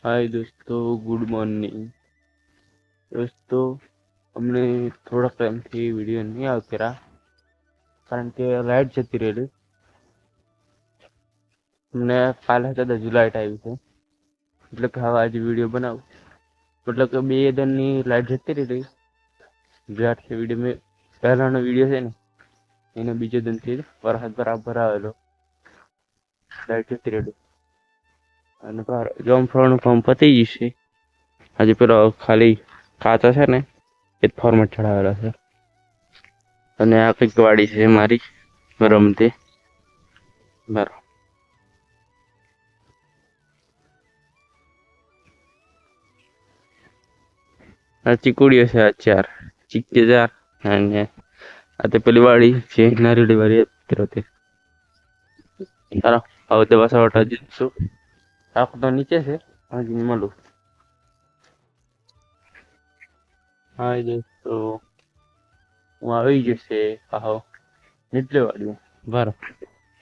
हाय दोस्तों, good morning. दोस्तों, हमने થોડા ટાઈમથી વિડીયો નહીં આવતી રહ્યા કારણ કે લાઇટ જતી રહેલી. અમને કાલે હતા હજુ લાઇટ આવી છે એટલે કે હવે આજે વિડીયો બનાવું. મતલબ કે 2 દિનની લાઇટ જતી રહેલી. જ્યારથી વિડીયો મેં પહેલાનો વિડીયો છે ને એને બીજે દિનથી વરસાદ બરાબર આવેલો, લાઇટ જતી રહેલી. અને જામફળનું કામ પતી ગયું છે. આજે પેલો ખાલી કાચા છે ને એ જ ફોર્મેટ ચડાવેલા છે. અને આ કંઈક વાડી છે મારી રમતી બરાબર. આ ચીકુડીઓ છે, આ 4 ચીકી 4. અને આ તે પેલી વાડી છે નારીડી વાળી હતી. ચાલો હવે તો બસ હટા જઈશું. આખો તો નીચે છે, હજી મળું. હા દોસ્તો, હું આવી જશે આહો નીચે વાળ્યું બરાબર.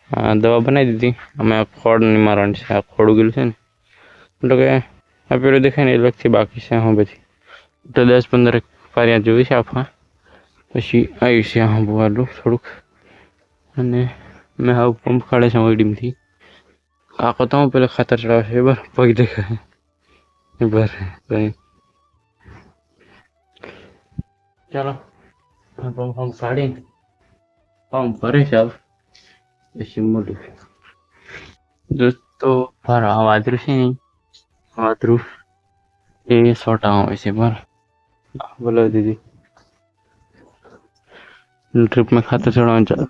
હા, દવા બનાવી દીધી. અમે ખોડ નહીં મારવાની છે. આ ખોડ ઉગેલું છે ને એટલે કે આ પેલું દેખાય ને એ લગથી બાકી છે. હા બધી તો 10-15 પારિયા જોઈ છે આપવા પછી આવ્યું છે હા બોલું થોડુંક. અને મેં હવે પંપ કાઢે છે ઓઈડીમથી. કાકો તો હું પેલા ખાતર ચડાવે છે બરાબર. પગ દેખાય બરાબર. ચાલો પંપ કાઢીને પંપ ભરે છે પછી મળ્યું. દોસ્તો મારા આ વાદરું છે ને, વાદરું એ સોટા હોય છે બરાબર. બોલો દીદી, ट्रिप में खाते चढ़ाना चाह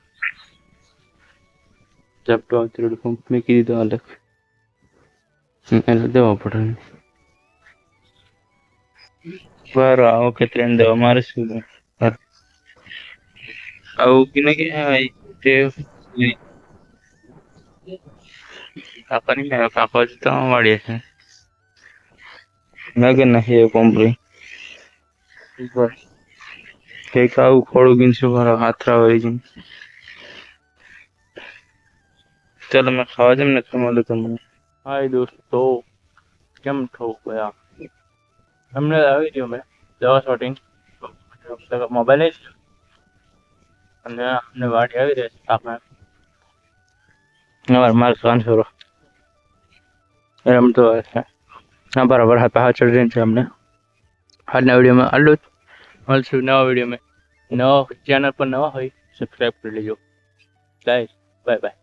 जब तो तेरे पंप में की तो अलग मैंने देवा पड़ा पर आओ के ट्रेन देवा मारे सुन आओ कि ना कि आई ते काका नहीं मैं काका तो वाड़ी है मैं के नहीं पंप रे पर के काऊ खोड़ गिन से भरा हाथरा होई जिन. चलो मैं खावा जम ने तुम्हारे तुमने. हाय दोस्तों, કેમ છો ગયા? हमने આવી રહ્યો મેં દવા શોટિંગ મોબાઈલ જ અને અમને વાડી આવી રહે છે. આપણે મારે કાન છોરો રમતો હોય છે. હા બરાબર. હા પાછળ ચડી રહીને છે અમને. આજના વિડીયોમાં આટલું જ. મળશું નવા વિડીયોમાં. નવા ચેનલ પર નવા હોય સબસ્ક્રાઈબ કરી લેજો. Bye bye.